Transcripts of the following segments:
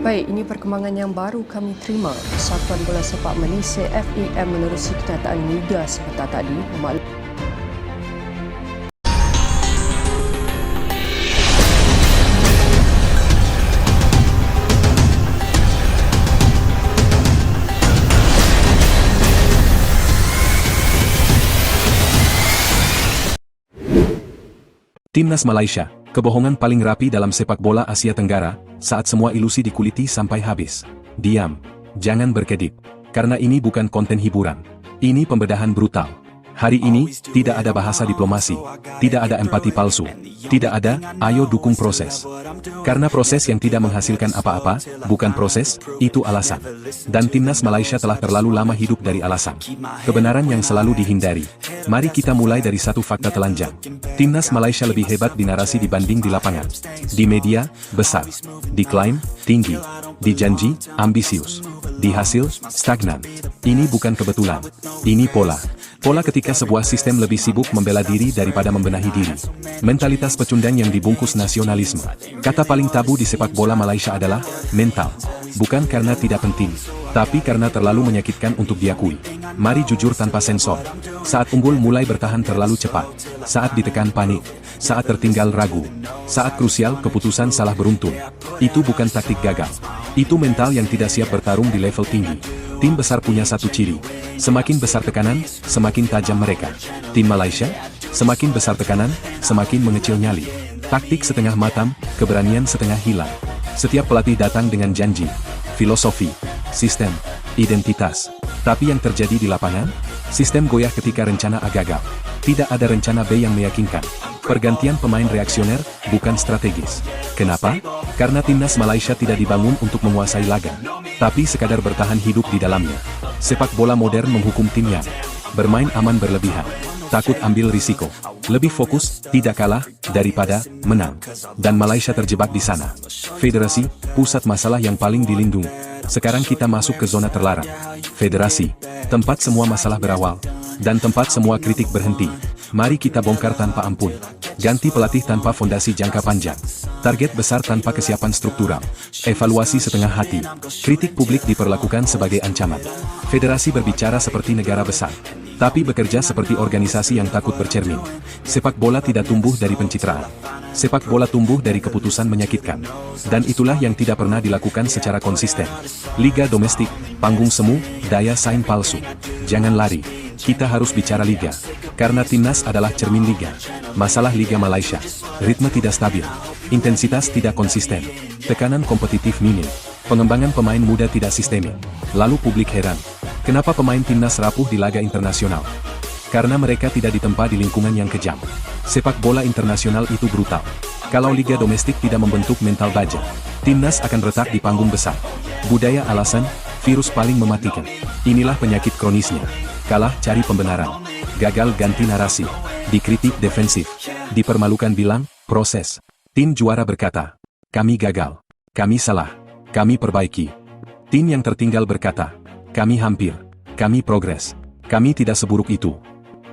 Baik, ini perkembangan yang baru kami terima. Persatuan Bola Sepak Malaysia FAM menerusi kenyataan media sebentar tadi Timnas Malaysia, kebohongan paling rapi dalam sepak bola Asia Tenggara, saat semua ilusi dikuliti sampai habis. Diam, jangan berkedip, karena ini bukan konten hiburan. Ini pembedahan brutal. Hari ini, tidak ada bahasa diplomasi, tidak ada empati palsu, tidak ada, ayo dukung proses. Karena proses yang tidak menghasilkan apa-apa, bukan proses, itu alasan. Dan Timnas Malaysia telah terlalu lama hidup dari alasan. Kebenaran yang selalu dihindari. Mari kita mulai dari satu fakta telanjang. Timnas Malaysia lebih hebat di narasi dibanding di lapangan. Di media, besar. Di klaim, tinggi. Di janji, ambisius. Di hasil, stagnan. Ini bukan kebetulan. Ini pola. Pola ketika sebuah sistem lebih sibuk membela diri daripada membenahi diri. Mentalitas pecundang yang dibungkus nasionalisme. Kata paling tabu di sepak bola Malaysia adalah mental. Bukan karena tidak penting, tapi karena terlalu menyakitkan untuk diakui. Mari jujur tanpa sensor. Saat unggul mulai bertahan terlalu cepat. Saat ditekan panik. Saat tertinggal ragu. Saat krusial keputusan salah beruntun. Itu bukan taktik gagal. Itu mental yang tidak siap bertarung di level tinggi. Tim besar punya satu ciri. Semakin besar tekanan, semakin tajam mereka. Tim Malaysia, semakin besar tekanan, semakin mengecil nyali. Taktik setengah matam, keberanian setengah hilang. Setiap pelatih datang dengan janji, filosofi, sistem, identitas. Tapi yang terjadi di lapangan, sistem goyah ketika rencana A gagal. Tidak ada rencana B yang meyakinkan. Pergantian pemain reaksioner, bukan strategis. Kenapa? Karena Timnas Malaysia tidak dibangun untuk menguasai laga, tapi sekadar bertahan hidup di dalamnya. Sepak bola modern menghukum tim yang bermain aman berlebihan, takut ambil risiko, lebih fokus, tidak kalah, daripada menang. Dan Malaysia terjebak di sana. Federasi, pusat masalah yang paling dilindungi. Sekarang kita masuk ke zona terlarang. Federasi, tempat semua masalah berawal, dan tempat semua kritik berhenti. Mari kita bongkar tanpa ampun. Ganti pelatih tanpa fondasi jangka panjang. Target besar tanpa kesiapan struktural. Evaluasi setengah hati. Kritik publik diperlakukan sebagai ancaman. Federasi berbicara seperti negara besar, tapi bekerja seperti organisasi yang takut bercermin. Sepak bola tidak tumbuh dari pencitraan. Sepak bola tumbuh dari keputusan menyakitkan. Dan itulah yang tidak pernah dilakukan secara konsisten. Liga domestik, panggung semu, daya saing palsu. Jangan lari. Kita harus bicara liga. Karena Timnas adalah cermin liga. Masalah Liga Malaysia. Ritme tidak stabil. Intensitas tidak konsisten. Tekanan kompetitif minim. Pengembangan pemain muda tidak sistemik. Lalu publik heran. Kenapa pemain Timnas rapuh di laga internasional? Karena mereka tidak ditempa di lingkungan yang kejam. Sepak bola internasional itu brutal. Kalau liga domestik tidak membentuk mental baja, Timnas akan retak di panggung besar. Budaya alasan, virus paling mematikan. Inilah penyakit kronisnya. Kalah cari pembenaran. Gagal ganti narasi. Dikritik defensif. Dipermalukan bilang, proses. Tim juara berkata, kami gagal. Kami salah. Kami perbaiki. Tim yang tertinggal berkata, kami hampir. Kami progres. Kami tidak seburuk itu.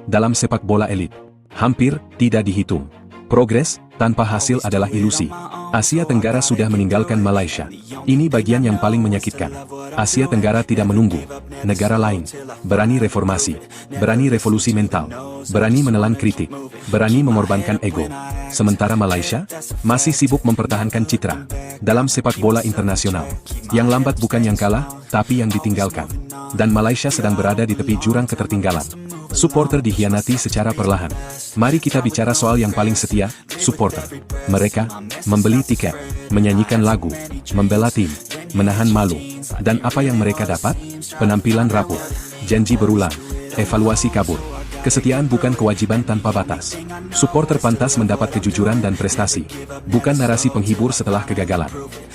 Dalam sepak bola elit, hampir tidak dihitung. Progres tanpa hasil adalah ilusi. Asia Tenggara sudah meninggalkan Malaysia. Ini bagian yang paling menyakitkan. Asia Tenggara tidak menunggu. Negara lain berani reformasi, berani revolusi mental, berani menelan kritik, berani mengorbankan ego. Sementara Malaysia masih sibuk mempertahankan citra. Dalam sepak bola internasional, yang lambat bukan yang kalah, tapi yang ditinggalkan. Dan Malaysia sedang berada di tepi jurang ketertinggalan. Supporter dihianati secara perlahan. Mari kita bicara soal yang paling setia, supporter. Mereka membeli tiket, menyanyikan lagu, membela tim, menahan malu. Dan apa yang mereka dapat? Penampilan rapuh, janji berulang, evaluasi kabur. Kesetiaan bukan kewajiban tanpa batas. Supporter pantas mendapat kejujuran dan prestasi, bukan narasi penghibur setelah kegagalan.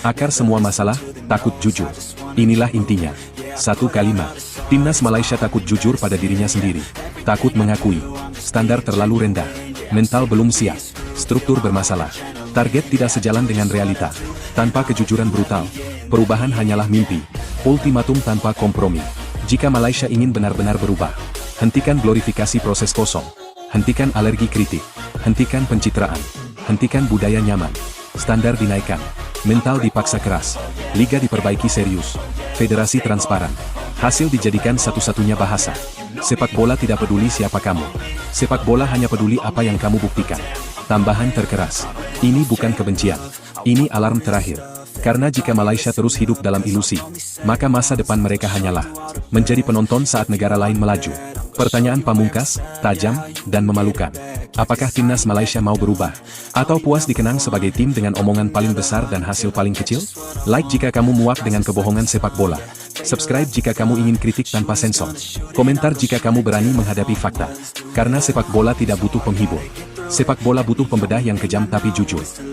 Akar semua masalah, takut jujur. Inilah intinya. Satu kalimat. Timnas Malaysia takut jujur pada dirinya sendiri. Takut mengakui. Standar terlalu rendah. Mental belum siap. Struktur bermasalah. Target tidak sejalan dengan realita. Tanpa kejujuran brutal, perubahan hanyalah mimpi. Ultimatum tanpa kompromi. Jika Malaysia ingin benar-benar berubah, hentikan glorifikasi proses kosong. Hentikan alergi kritik. Hentikan pencitraan. Hentikan budaya nyaman. Standar dinaikkan. Mental dipaksa keras. Liga diperbaiki serius. Federasi transparan. Hasil dijadikan satu-satunya bahasa. Sepak bola tidak peduli siapa kamu. Sepak bola hanya peduli apa yang kamu buktikan. Tambahan terkeras. Ini bukan kebencian. Ini alarm terakhir. Karena jika Malaysia terus hidup dalam ilusi, maka masa depan mereka hanyalah menjadi penonton saat negara lain melaju. Pertanyaan pamungkas, tajam, dan memalukan. Apakah timnas Malaysia mau berubah? Atau puas dikenang sebagai tim dengan omongan paling besar dan hasil paling kecil? Like jika kamu muak dengan kebohongan sepak bola. Subscribe jika kamu ingin kritik tanpa sensor. Komentar jika kamu berani menghadapi fakta. Karena sepak bola tidak butuh penghibur. Sepak bola butuh pembedah yang kejam tapi jujur.